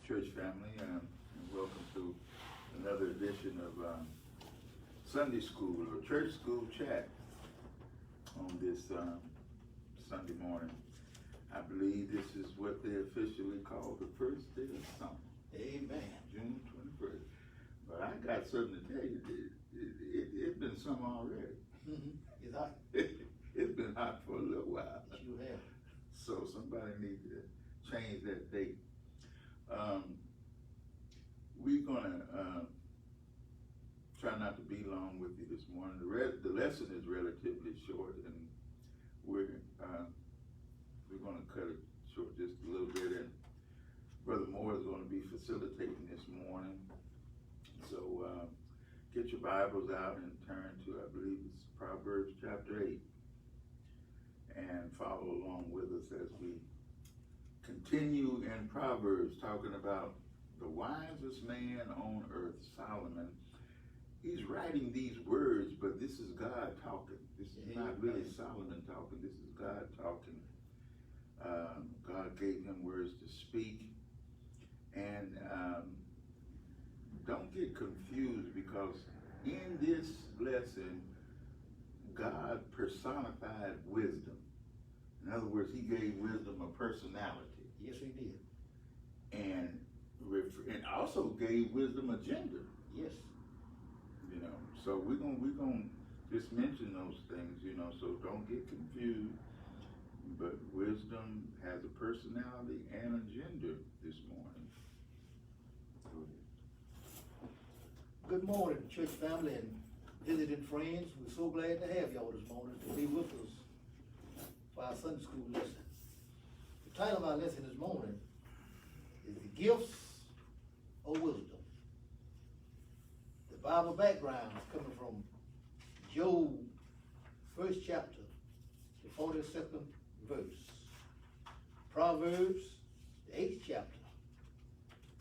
church family, and welcome to another edition of Sunday School or Church School Chat on this Sunday morning. I believe this is what they officially call the first day of summer. Amen. June 21st. But I got something to tell you. It's been summer already. It's hot. It's been hot for a little while. You have. So somebody needs to change that date. We're gonna try not to be long with you this morning. The lesson is relatively short, and we're gonna cut it short just a little bit. And Brother Moore is going to be facilitating this morning. So get your Bibles out and turn to, I believe it's Proverbs chapter 8, and follow along with us as we continue in Proverbs, talking about the wisest man on earth, Solomon. He's writing these words, but this is God talking. This is not really Solomon talking. This is God talking. God gave him words to speak. And don't get confused, because in this lesson, God personified wisdom. In other words, he gave wisdom a personality. Yes, he did. And also gave wisdom a gender. Yes. You know, so we're gonna just mention those things, you know, so don't get confused. But wisdom has a personality and a gender this morning. Go ahead. Good morning, church family and visiting friends. We're so glad to have y'all this morning to be with us for our Sunday school lesson. The title of our lesson this morning is The Gifts of Wisdom. The Bible background is coming from Job, 1st chapter, the 42nd verse. Proverbs, the 8th chapter.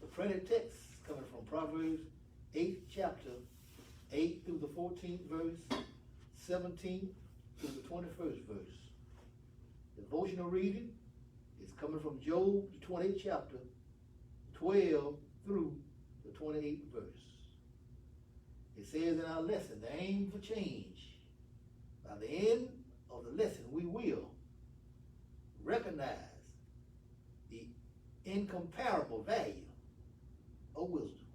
The printed text is coming from Proverbs, 8th chapter, 8 through the 14th verse, 17 through the 21st verse. Devotional reading is coming from Job, the 28th chapter, 12 through the 28th verse. It says in our lesson, the aim for change. By the end of the lesson, we will recognize the incomparable value of wisdom.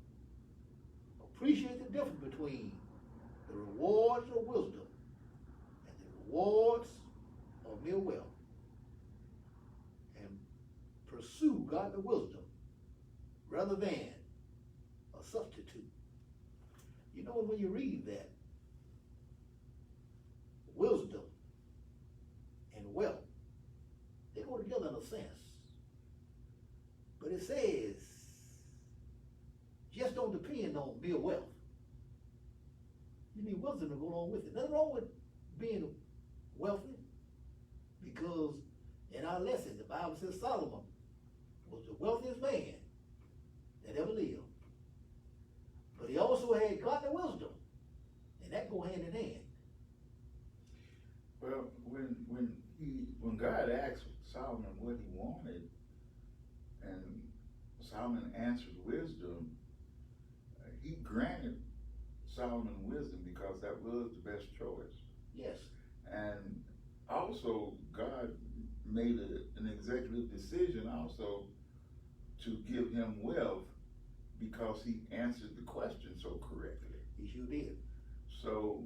Appreciate the difference between the rewards of wisdom and the rewards of mere wealth. And pursue godly wisdom rather than a substitute. You know, when you read that, wisdom and wealth, they go together in a sense. But it says, just don't depend on mere wealth. You need wisdom to go along with it. Nothing wrong with being wealthy, because in our lesson, the Bible says Solomon was the wealthiest man that ever lived. But he also had godly wisdom, and that go hand in hand. Well, when God asked Solomon what he wanted, and Solomon answered wisdom, he granted Solomon wisdom because that was the best choice. Yes. And also, God made an executive decision also to give him wealth because he answered the question so correctly. He sure did. So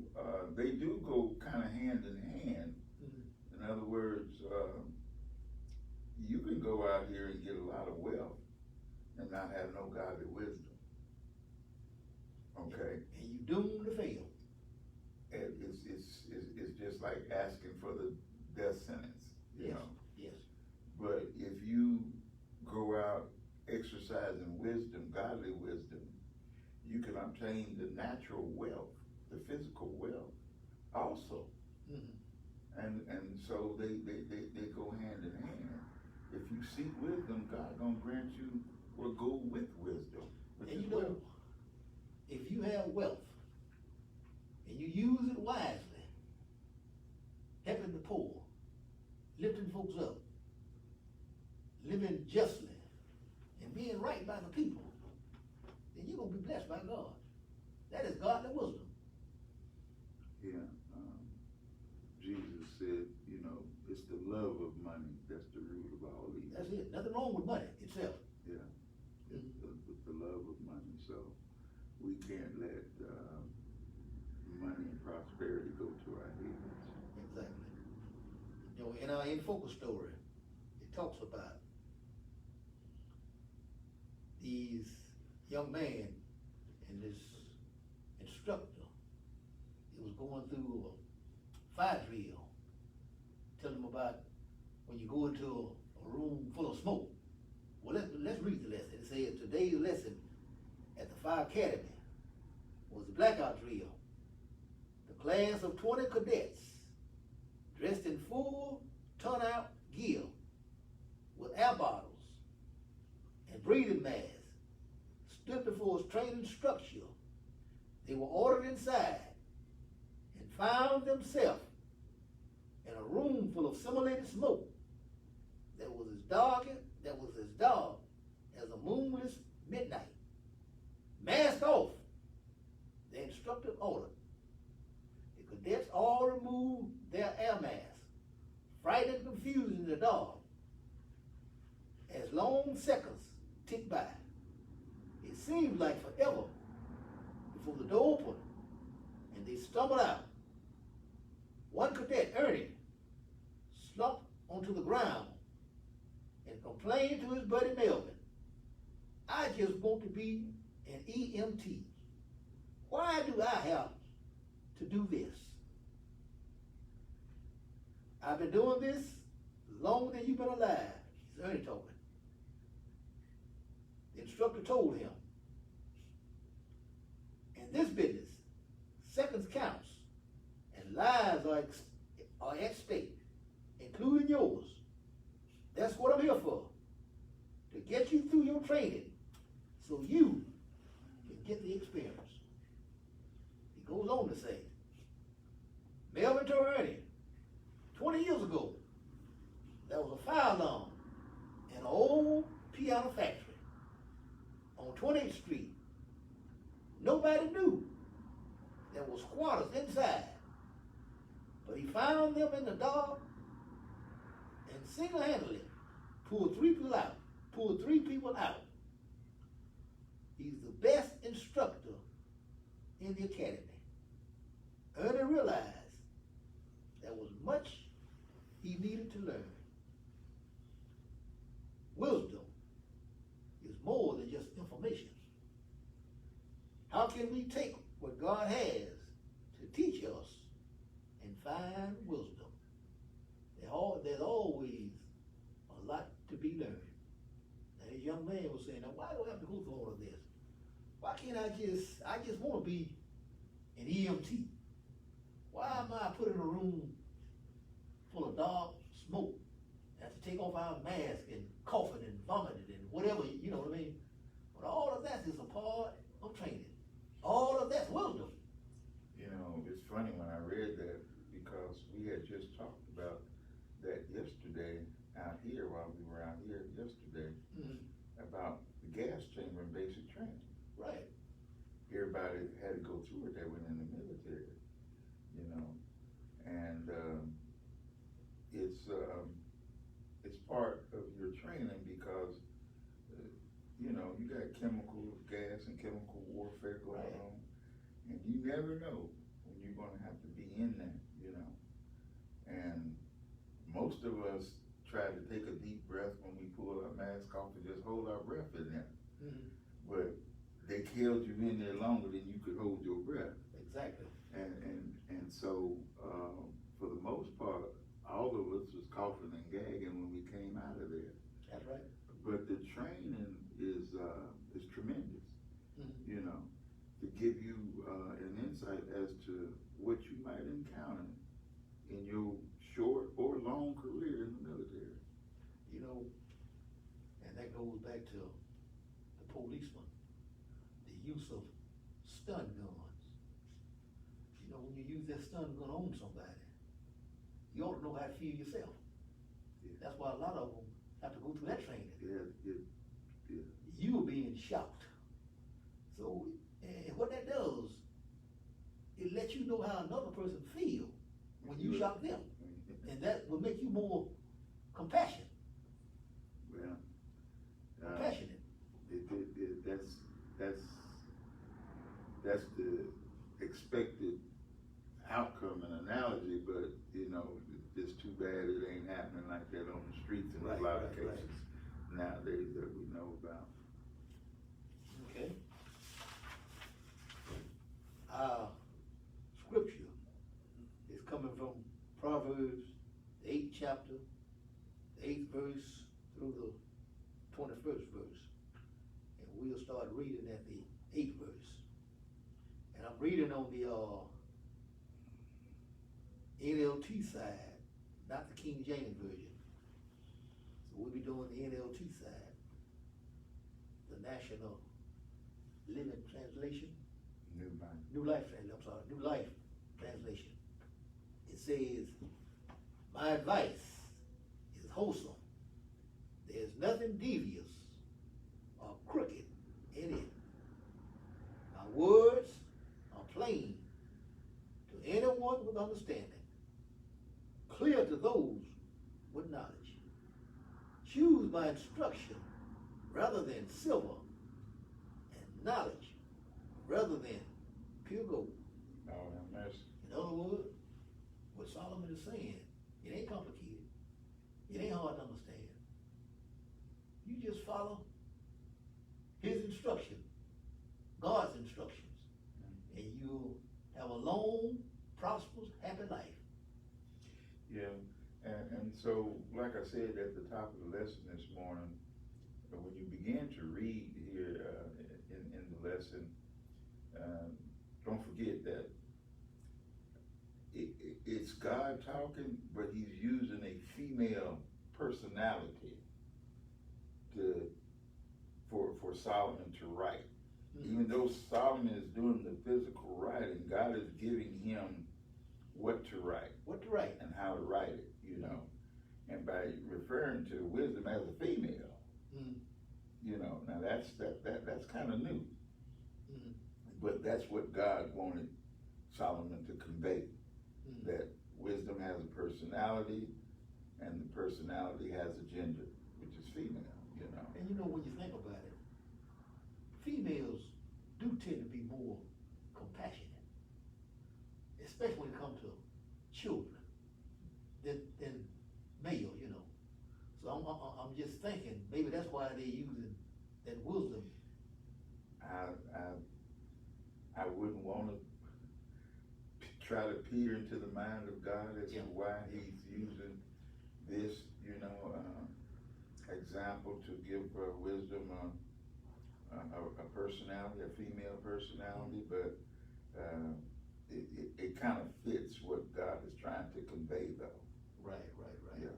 they do go kind of hand in hand. Mm-hmm. In other words, you can go out here and get a lot of wealth and not have no godly wisdom. Okay? And you doomed to fail. It's just like asking for the death sentence, you know? Yes. But if you go out exercising wisdom, godly wisdom, you can obtain the natural wealth, the physical wealth also. Mm-hmm. And so they go hand in hand. If you seek wisdom, God gonna grant you or go with wisdom. And you know, if you have wealth and you use it wisely, helping the poor, lifting folks up, living justly, and being right by kinds of people, then you're gonna be blessed by God. That is godly wisdom. Yeah, Jesus said, you know, it's the love of money that's the root of all evil. That's it. Nothing wrong with money itself. Yeah, the love of money. So we can't let money and prosperity go to our heads. Exactly. You know, in our In Focus story, it talks about these young men and this instructor. He was going through a fire drill. Tell them about when you go into a room full of smoke. Well, let's read the lesson. It says today's lesson at the Fire Academy was the blackout drill. The class of 20 cadets dressed in full turnout gear with air bottles and breathing masks stood before a training structure. They were ordered inside and found themselves in a room full of simulated smoke that was as dark as a moonless midnight. Mask off, the instructor ordered. The cadets all removed their air masks, frightened and confused in the dark. As long seconds ticked by, it seemed like forever before the door opened and they stumbled out. One cadet, Ernie, slumped onto the ground and complained to his buddy Melvin, "I just want to be an EMT. Why do I have to do this? I've been doing this longer than you've been alive," Ernie told me. The instructor told him, "In this business, seconds counts and lives are at stake, including yours. That's what I'm here for, to get you through your training so you can get the experience." He goes on to say, Melvin told Ernie, 20 years ago, there was a fire alarm in an old piano factory on 28th Street. Nobody knew there was squatters inside, but he found them in the dark and single-handedly pulled three people out. He's the best instructor in the academy. Ernie realized there was much he needed to learn. Wisdom is more than just information. How can we take what God has to teach us and find wisdom? There's always a lot to be learned. And this young man was saying, "Now why do I have to go through all of this? Why can't I just want to be an EMT? Why am I put in a room full of dark smoke? I have to take off our mask and coughing and vomiting and whatever, you know what I mean? But all of that is a part of training. All of that's wisdom." You know, it's funny when I read that because we had just talked about that yesterday out here while we were out here yesterday about the gas chamber in basic training. Right. Everybody had to go through it. They went in the military, you know, and it's part of your training because you know you got chemical gas and chemical warfare going on, and you never know when you're going to have to be in there, you know. And most of us try to take a deep breath when we pull our mask off and just hold our breath in there. But they held you in there longer than you could hold your breath. Exactly. And so for the most part, all of us was coughing and gagging when we came out of there. That's right. But the training is tremendous, you know, to give you an insight as to what you might encounter in your short or long career in the military. You know, and that goes back to the policeman, the use of stun guns. You know, when you use that stun gun on somebody, you ought to know how to feel yourself. Yeah. That's why a lot of them have to go through that training. Yeah. You you were being shocked. So, and what that does, it lets you know how another person feel when you shock them. And that will make you more compassionate. Well, Compassionate. That's the expected outcome and analogy, but you know, it's too bad it ain't happening like that on the streets in a lot of cases nowadays that we know about. Okay. Our scripture is coming from Proverbs, the 8th chapter, the 8th verse through the 21st verse. And we'll start reading at the 8th verse. And I'm reading on the NLT side, not the King James Version. So we'll be doing the NLT side, the National Living Translation. New Life Translation. It says, my advice is wholesome. There's nothing devious or crooked in it. My words are plain to anyone with understanding, clear to those with knowledge. Choose my instruction rather than silver, and knowledge rather than pure gold. Oh, mercy. In other words, what Solomon is saying, it ain't complicated. It ain't hard to understand. You just follow his instruction, God's instructions, and you'll have a long, prosperous, happy life. Yeah, and so, like I said at the top of the lesson this morning, when you begin to read here in the lesson, don't forget that it's God talking, but he's using a female personality for Solomon to write. Mm-hmm. Even though Solomon is doing the physical writing, God is giving him what to write. What to write. And how to write it, you know. And by referring to wisdom as a female, you know, now that's kind of new. Mm-hmm. But that's what God wanted Solomon to convey. Mm-hmm. That wisdom has a personality, and the personality has a gender, which is female, you know. And you know, when you think about it, females do tend to be more compassionate, especially when it comes to children, than male, you know. So I'm just thinking, maybe that's why they're using that wisdom. I wouldn't want to try to peer into the mind of God as to why he's using this, you know, example to give wisdom a personality, a female personality, but it kind of fits what God is trying to convey, though. Right. Yeah.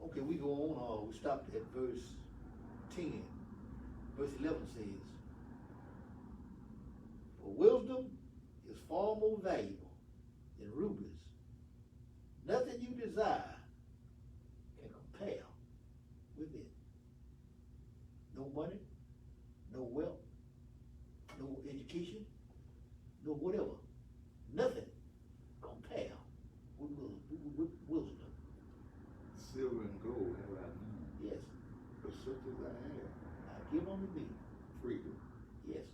Okay, we go on. We stopped at verse 10. Verse 11 says, for wisdom is far more valuable than rubies. Nothing you desire can compare with it. No money, no wealth, no education, no whatever. Nothing compare with wisdom. Silver and gold have I none. Yes. But such as I have, I give unto thee freedom. Yes.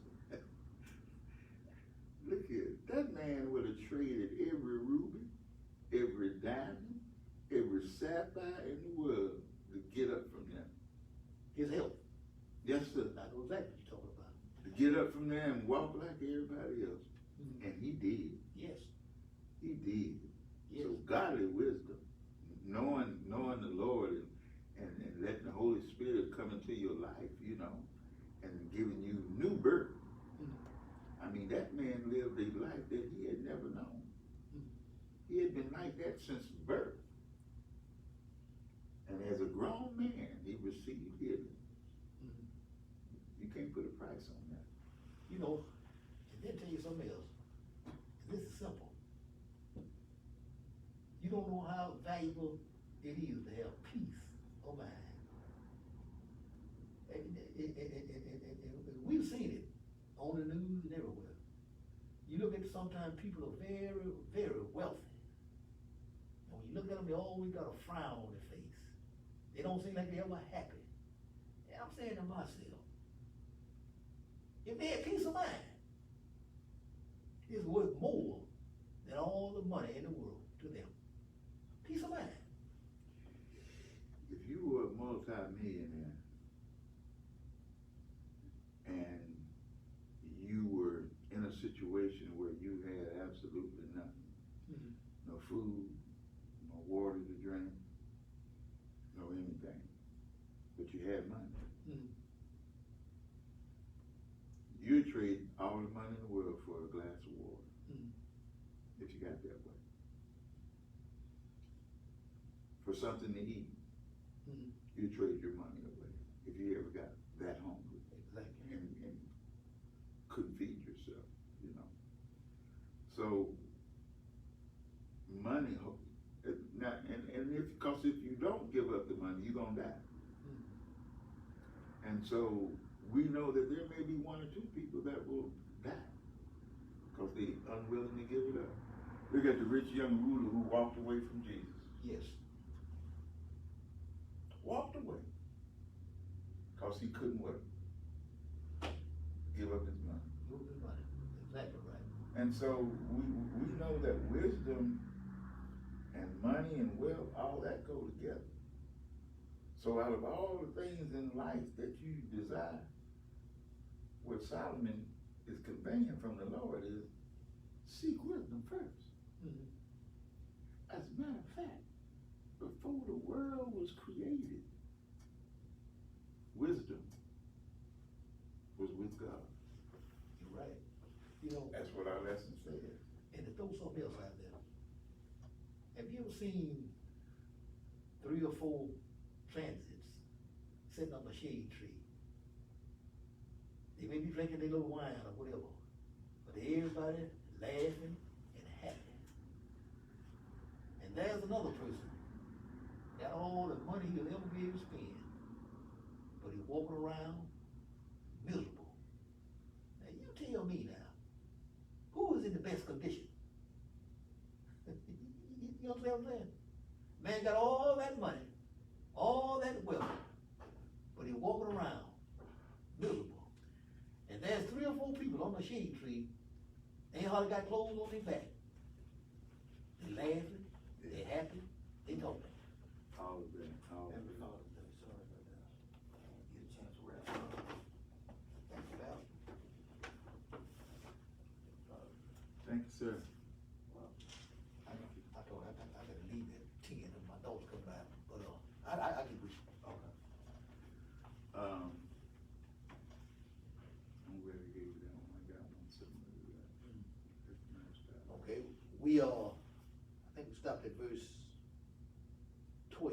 Look here, that man would have traded every ruby, every diamond, every sapphire in the world to get up from there. His health. Yes, sir. I know exactly what you're talking about. To get up from there and walk like everybody else. Mm-hmm. And he did. Yes. He did. Yes. So godly wisdom, knowing the Lord and letting the Holy Spirit come into your life, you know, and giving you new birth. Mm-hmm. I mean, that man lived a life that he had never known. Mm-hmm. He had been like that since birth. And as a grown man, he received healing. Mm-hmm. You can't put a price on that. You know, and then tell you something else. And this is simple. You don't know how valuable it is to have peace of mind. And on the news and everywhere. You look at sometimes people are very, very wealthy. And when you look at them, they always got a frown on their face. They don't seem like they're ever happy. And I'm saying to myself, if they had peace of mind, it's worth more than all the money in the world to them. Peace of mind. If you were a multi-millionaire and you were in a situation where you had absolutely nothing, no food, no water to drink, no anything, but you had money, you'd trade all the money in the world for a glass of water if you got that way. For something to eat, you trade your money away if you ever got that hungry. Exactly. And couldn't feed yourself, you know. So money, not, and because if you don't give up the money, you're gonna die. And so we know that there may be one or two people that will die because they're unwilling to give it up. Look at the rich young ruler who walked away from Jesus. Yes. Walked away because he couldn't what? Give up his money. Give up his money. Exactly right. And so we know that wisdom and money and wealth, all that go together. So out of all the things in life that you desire, what Solomon is conveying from the Lord is seek wisdom first. As a matter of fact, before the world was created, wisdom was with God. You're right. You know, That's what our lesson says. and to throw something else out there, have you ever seen 3 or 4 transits sitting under a shade tree? They may be drinking their little wine or whatever, but everybody laughing and happy. And there's another person, got all the money he'll ever be able to spend, but he's walking around miserable. Now you tell me now, who is in the best condition? You know what I'm saying? Man got all that money, all that wealth, but he's walking around miserable. And there's 3 or 4 people on the shade tree, they ain't hardly got clothes on their back. They laughing, they happy, they talking. All of that. All of Happy that. Father's Day, sorry about that. Get a chance to wrap up. Thank you, Val. Thank you, sir. Well, I told her I gotta leave at 10 and my daughter's coming out, but, I can reach. Okay. I'm ready to give you that one. I got one similar to that. That's nice stuff. Okay, we I think we stopped at verse 12.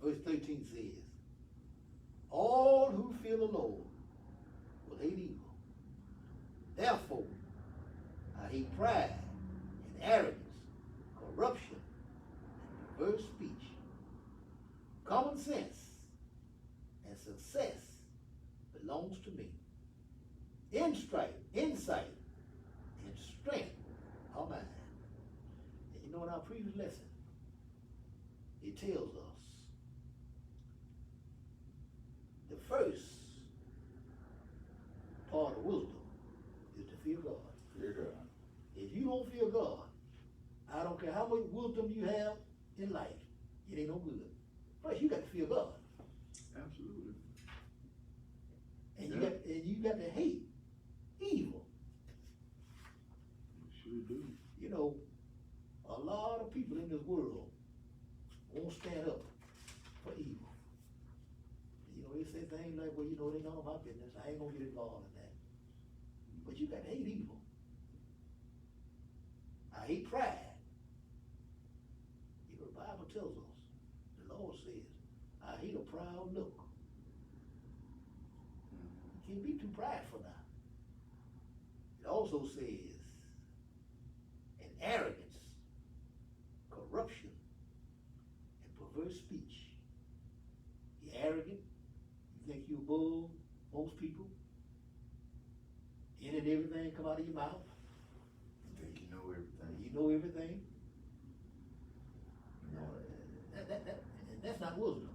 Verse 13 says, all who fear the Lord will hate evil. Therefore, I hate pride and arrogance, corruption, and perverse speech. Common sense and success belongs to me. Insight, and strength are mine. And you know, in our previous lesson, it tells us the first part of wisdom is to fear God. Fear God. If you don't fear God, I don't care how much wisdom you have in life, it ain't no good. First, you got to fear God. Absolutely. And Yeah. you got to hate evil. You sure do. You know, a lot of people in this world won't stand up for evil. You know, they say things like, well, you know, they none of my business. I ain't gonna get involved in that. But you got to hate evil. I hate pride. You know, the Bible tells us, the Lord says, I hate a proud look. You can't be too prideful now. It also says, an arrogance, corruption, and perverse speech. You're arrogant, you think you're above most people. and everything come out of your mouth. You think you know everything. You know everything. You know, that's not wisdom.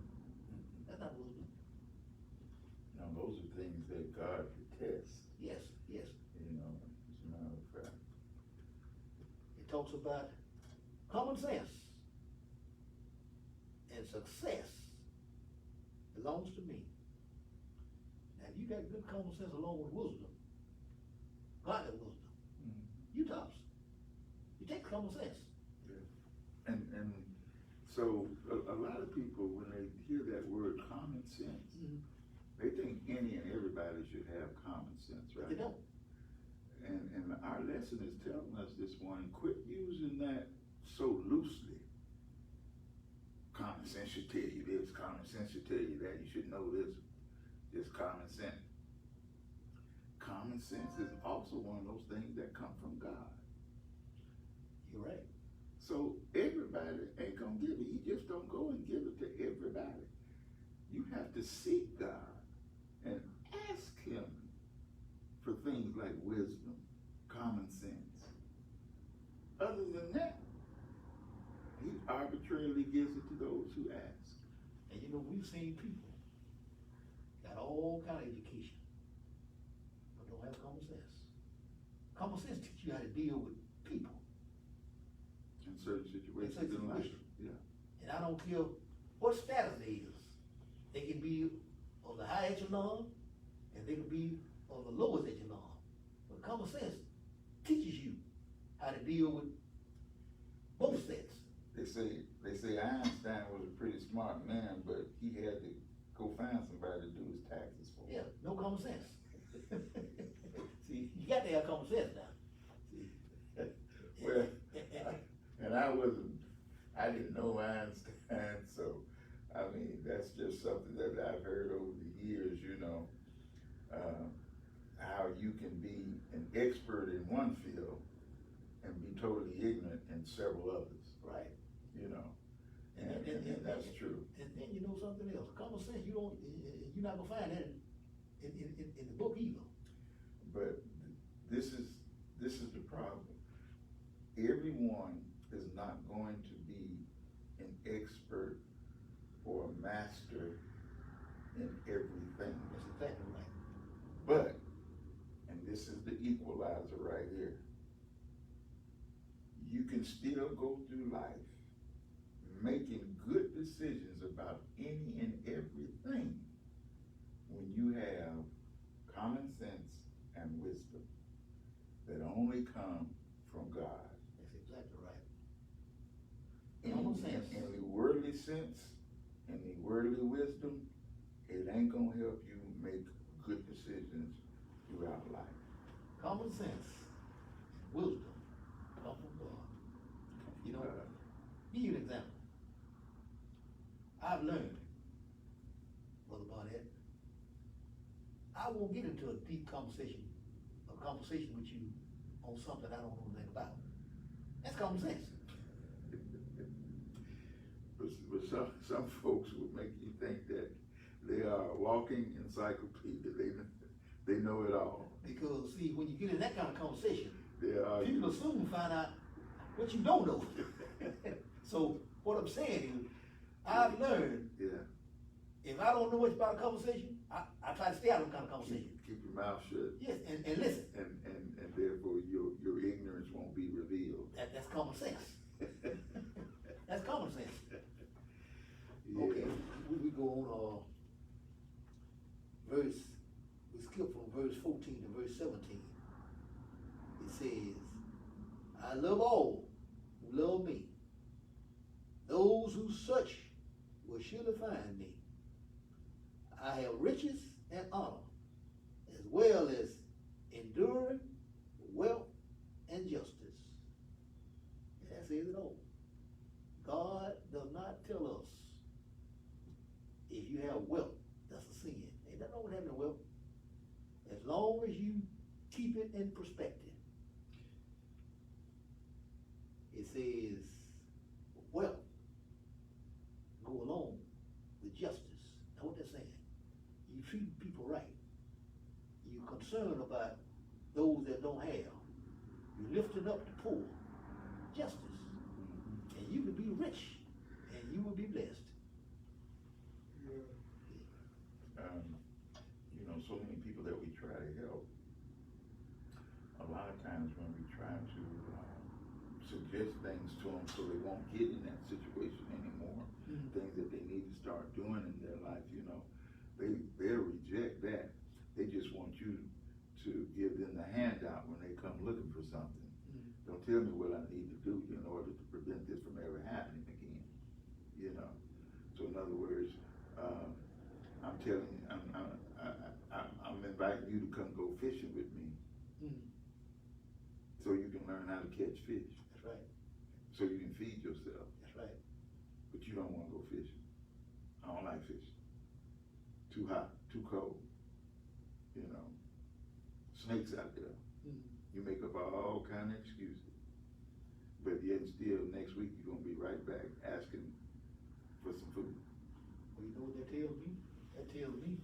That's not wisdom. Now, those are things that God detests. Yes, yes. You know, as a matter of fact. It talks about common sense and success belongs to me. Now, if you got good common sense along with wisdom, godly wisdom, you tops. You take common sense. Yeah. And so a lot of people, when they hear that word common sense, they think any and everybody should have common sense, right? They don't. And our lesson is telling us this morning, quit using that so loosely. Common sense should tell you this, common sense should tell you that, you should know this. Just common sense. Common sense is also one of those things that come from God. You're right. So everybody ain't gonna give it. You just don't go and give it to everybody. You have to seek God and ask him for things like wisdom, common sense. Other than that, he arbitrarily gives it to those who ask. And you know, we've seen people got all kind of education, but don't have common sense. Common sense teaches you how to deal with people. In certain situations in life. Yeah. And I don't care what status they is. They can be of the high echelon, and they can be of the lowest echelon. But common sense teaches you how to deal with both sets. They say Einstein was a pretty smart man, but he had to go find somebody to do his taxes for him. Yeah, no common sense. See, you got to have common sense now. See? Well, and I didn't know Einstein, so, I mean, that's just something that I've heard over the years, you know, how you can be an expert in one field and be totally ignorant in several others. Right. You know, and that's true. And then you know something else, common sense, you're not gonna find that in the book either. But this is the problem. Everyone is not going to be an expert or a master in everything. That's exactly right. But, and this is the equalizer right here, you can still go through life making good decisions about any and everything when you have common sense and wisdom that only come from God. That's exactly right. Common sense. In the worldly sense, in the worldly wisdom, it ain't gonna help you make good decisions throughout life. Common sense, wisdom, come from God. You know, give you an example. I've learned, Brother Barnett, I won't get into a deep conversation with you on something I don't know anything about. That's common sense. But some folks would make you think that they are a walking encyclopedia. They know it all. Because see, when you get in that kind of conversation, People people will soon find out what you don't know. So what I'm saying is, I've learned, if I don't know much about a conversation, I try to stay out of the kind of conversation. Keep your mouth shut. Yes, and listen. And therefore your ignorance won't be revealed. That's common sense. That's common sense. Yeah. Okay, we go on, we skip from verse 14 to verse 17. It says, I love all who love me. Those who search will surely find me. I have riches and honor, as well as enduring wealth and justice. And that says it all. God does not tell us if you have wealth, that's a sin. Ain't nothing wrong with having wealth, as long as you keep it in perspective. It says, wealth go along with justice. Now what they're saying, you treat people right. You're concerned about those that don't have. You're lifting up the poor. Justice. And you will be rich. And you will be blessed. You know, so many people that we try to help, a lot of times when we try to suggest things to them so they won't get in that situation anymore, things that they need to start doing in their life, you know, they'll reject that. They just want you to give them the handout when they come looking for something. Don't tell me what I need to do in order to prevent this from ever happening again, you know. So in other words, I'm telling you, I'm inviting you to come go fishing with me, so you can learn how to catch fish. That's right. So you can feed yourself. That's right. But you don't want to go fishing. I don't like fishing. Too hot, too cold. You know, snakes out there. You make up all kind of excuses. But yet still, next week you're gonna be right back asking for some food. Well, you know what that tells me? That tells me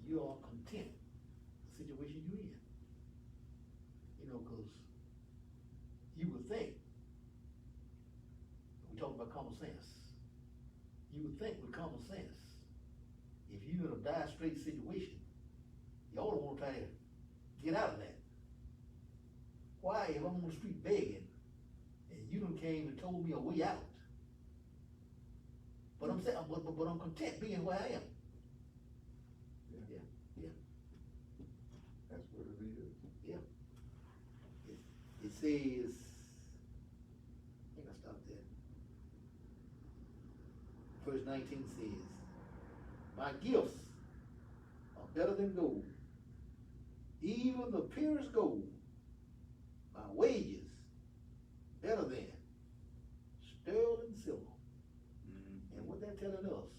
you are content with the situation you're in. You know, because you would think, we talk about common sense, you would think with common sense, if you're in a dire straits situation, you ought to want to try to get out of that. Why, if I'm on the street begging, and you done came and told me a way out, but I'm saying, but I'm content being where I am. Yeah. That's what it is. Yeah. It says, I think I stopped there. Verse 19 says, my gifts are better than gold, even the purest gold. My wages better than sterling silver. And what they're telling us,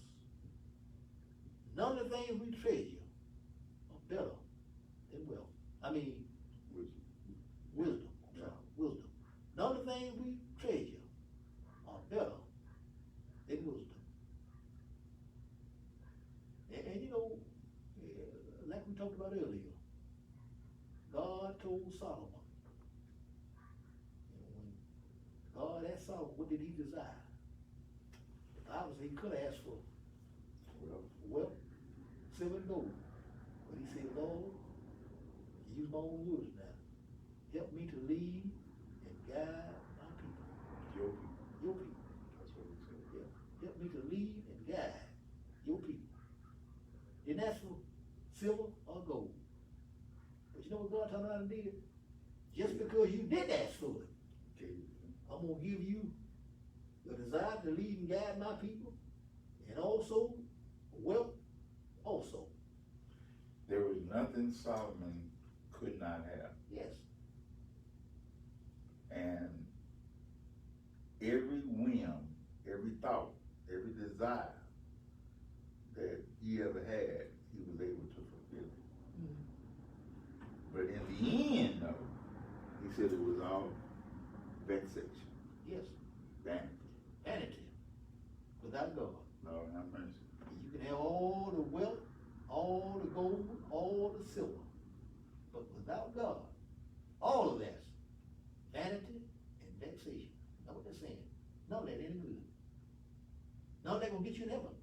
none of the things we treasure are better than wealth. I mean, wisdom. I'm sorry, wisdom. None of the things we treasure are better than wisdom. And you know, like we talked about earlier, God told Solomon, when God asked Solomon, what did he desire? The Bible says he could have asked for wealth, silver and gold. But he said, Lord, use my own words now. Help me to lead and guide my people. Your people. Your people. That's what he said. Yeah. Help me to lead and guide your people. Didn't ask for silver or gold. But you know what God turned around and did? Just because you did ask for it, I'm going to give you the desire to lead and guide my people, and also wealth also. There was nothing Solomon could not have. Yes. And every whim, every thought, every desire that he ever had, he was able to fulfill it. But in the end, though, he said it was all vexation. Yes. Vanity. Vanity. Without God. Lord have mercy. You can have all the wealth, all the gold, all the silver. But without God, all of that's vanity and vexation. That's what they're saying. None of that ain't good. None of that gonna get you in heaven.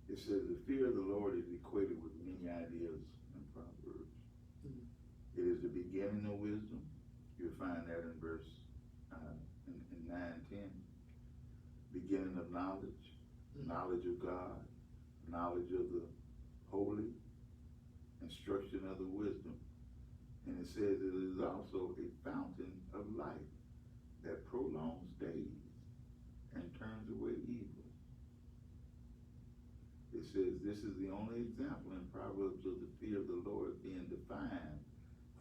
It says the fear of the Lord is equated with many ideas in Proverbs. It is the beginning of wisdom. You'll find that in verse in 9-10. Beginning of knowledge, knowledge of God, knowledge of the holy, instruction of the wisdom. And it says it is also a fountain of life that prolongs days and turns away evil. It says this is the only example in Proverbs of the fear of the Lord being defined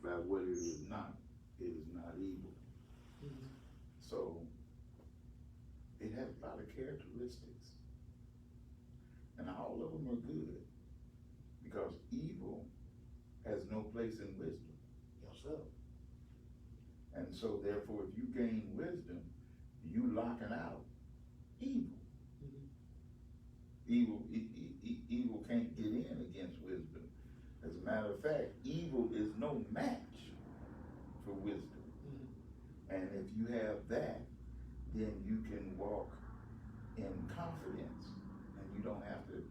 by what it is not. It is not evil. So it has a lot of characteristics, and all of them are good, because evil has no place in wisdom. Yes, sir. And so therefore, if you gain wisdom, you locking out evil. Evil can't get in against wisdom. As a matter matter of fact, evil is no match for wisdom. And if you have that, then you can walk in confidence, and you don't have to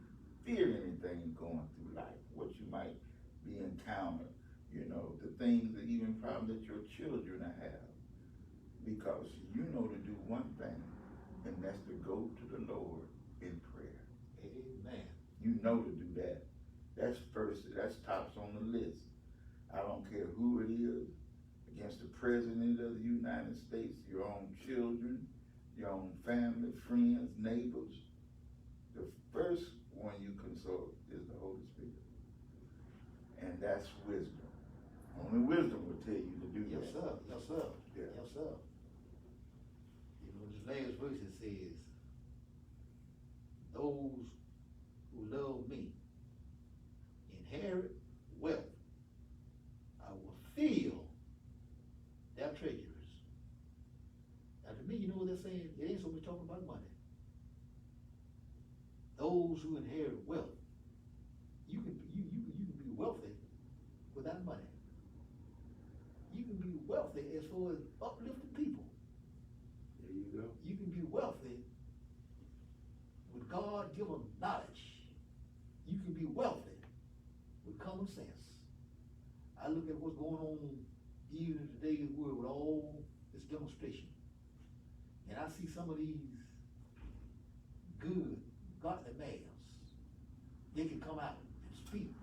fear anything going through life, what you might be encountering, the things that even probably that your children have, because you know to do one thing, and that's to go to the Lord in prayer. Amen. You know to do that. That's tops on the list. I don't care who it is, against the President of the United States, your own children, your own family, friends, neighbors. The first one you consult is the Holy Spirit. And that's wisdom. Only wisdom will tell you to do that. Yes, sir. Yes, sir. Yeah. Yes, sir. This last verse it says, those who love me inherit wealth. I will fill their treasuries. Now to me, you know what they're saying? It ain't so much talking about money. Those who inherit wealth, you can be wealthy without money. You can be wealthy as far as uplifting people. There you go. You can be wealthy with God-given knowledge. You can be wealthy with common sense. I look at what's going on even in today's world with all this demonstration, and I see some of these good, godly males. They can come out and speak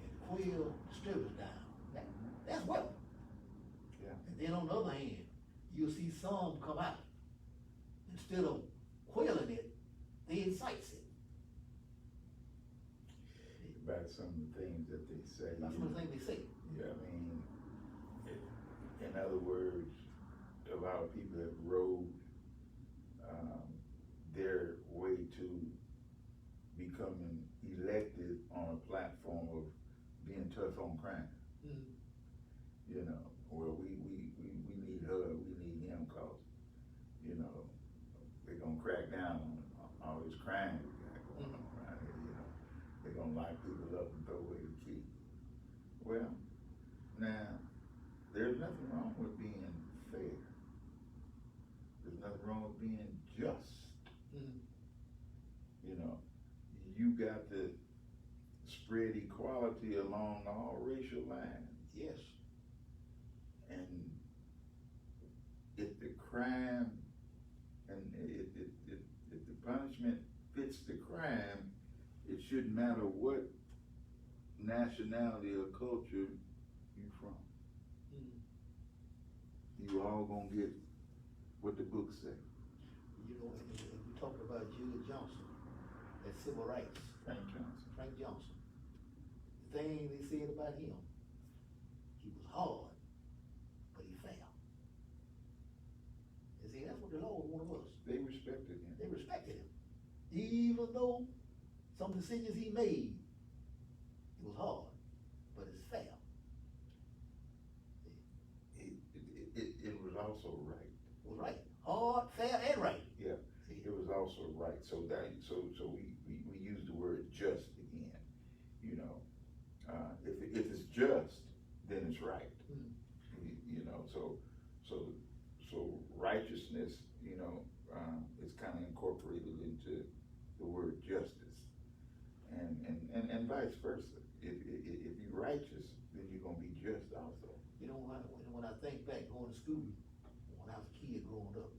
and quail disturbance down. That's wealth. Yeah. And then on the other hand, you'll see some come out. Instead of quelling it, they incites it. About some of the things that they say. That's one thing they say. Yeah, I mean, in other words, a lot of people have rode their way to becoming elected on a platform of being tough on crime. Mm-hmm. Well, we need her, we need him, cause, they're gonna crack down on all this crime we got going on around here, They're gonna lock people up and throw away the key. Well, now, there's nothing wrong with being fair. There's nothing wrong with being just. Mm-hmm. You got to spread equality along all racial lines. Yes. And if the crime and if the punishment fits the crime, it shouldn't matter what nationality or culture you from. Mm-hmm. You all gonna get what the book say. And we talked about Judge Johnson, that civil rights. Frank Johnson. The thing they said about him, he was hard, but he fair. You see, that's what the Lord wanted of us. They respected him. They respected him. Even though some decisions he made, it was hard, but it's fair. It was also right. It was right. Hard, fair, and right. Yeah. See? It was also right. So we use the word just again. If it's just, then it's right. Mm-hmm. So righteousness, is kind of incorporated into the word justice, and vice versa. If you're righteous, then you're gonna be just also. When I think back going to school, when I was a kid growing up,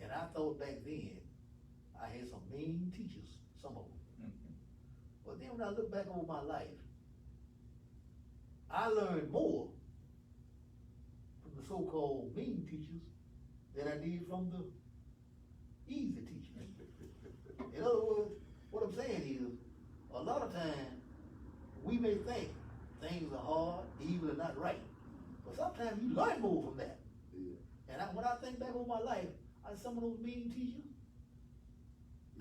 and I thought back then, I had some mean teachers, some of them. Mm-hmm. But then when I look back over my life, I learned more from the so-called mean teachers than I did from the easy teachers. In other words, what I'm saying is, a lot of times, we may think things are hard, evil, and not right. But sometimes you learn more from that. Yeah. And when I think back over my life, some of those mean teachers,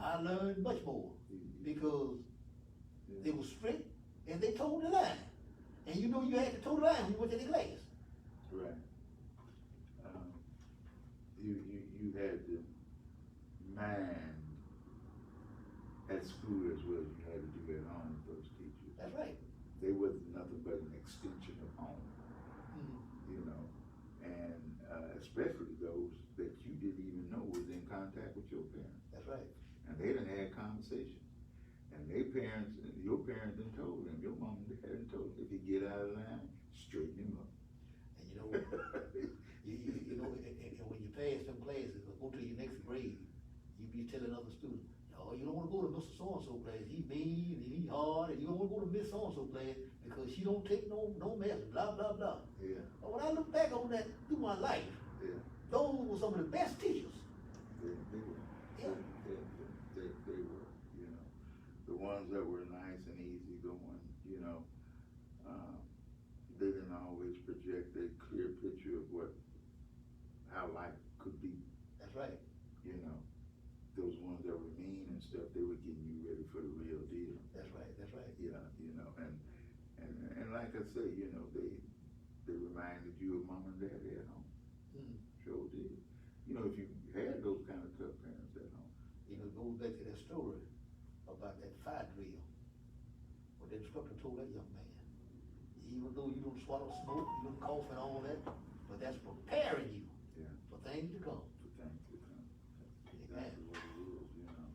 I learned much more because they were strict and they told the line. And you had to toe the line when you went to the class. Right. You had to mind at school as well as you had to do at home with those teachers. their parents, your parents done told them, your mom and dad done told them, if you get out of line, straighten him up. And you know, and when you pass them classes, or go to your next grade, you be telling other students, oh, you don't wanna go to Mr. So-and-so class, he mean, and he hard, and you don't wanna go to Miss So-and-so class, because she don't take no mess, blah, blah, blah. Yeah. But when I look back on that through my life, Yeah. those were some of the best teachers. Yeah, they were. Yeah. They were, you know, the ones that were nice and easy going, you know, they didn't always project a clear picture of how life could be. That's right. You know, those ones that were mean and stuff, they were getting you ready for the real deal. That's right, that's right. Yeah, you know, and like I say, you know, they reminded you of mom and dad at home. Sure did. You know, if you had those kind of tough parents at home. You know, it goes back to that story about that fire drill. What the instructor told that young man. Even though you don't swallow smoke, you don't cough and all that, but that's preparing you Yeah. for things to come. For things to come. That's exactly what it is, you know.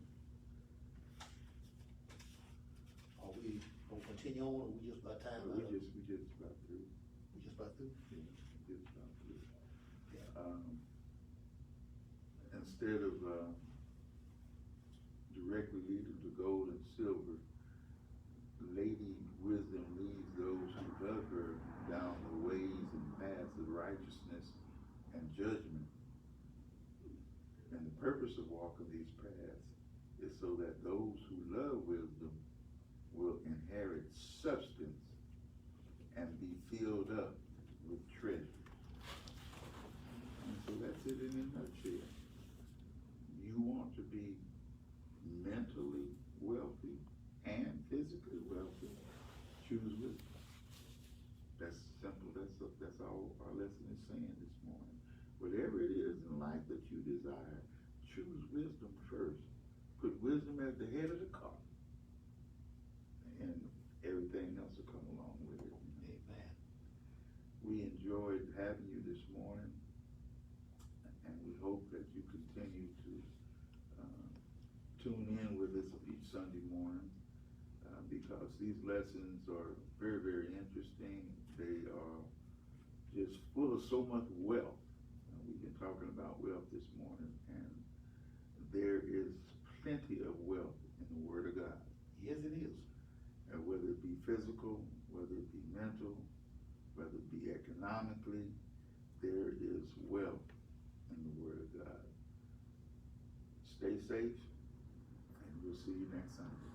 Are we gonna continue on, or we just about time? We just about through. We just about through? Yeah, just about through. Yeah. Instead of directly leading to gold and silver, Lady Wisdom leads those who love her down the ways and paths of righteousness and judgment. And the purpose of walking these paths is so that those who love wisdom will inherit substance and be filled up with treasure. And so that's it in a nutshell. You want to be mentally wealthy and physically wealthy, choose wisdom. That's simple. That's all our lesson is saying this morning. Whatever it is in life that you desire, choose wisdom first. Put wisdom at the head of the car, and everything else will come along with it. Amen. We enjoyed having you this morning, and we hope that you continue to tune in with us each Sunday morning. Because these lessons are very, very interesting. They are just full of so much wealth. We've been talking about wealth this morning, and there is plenty of wealth in the Word of God. Yes, it is. And whether it be physical, whether it be mental, whether it be economically, there is wealth in the Word of God. Stay safe, and we'll see you next Sunday.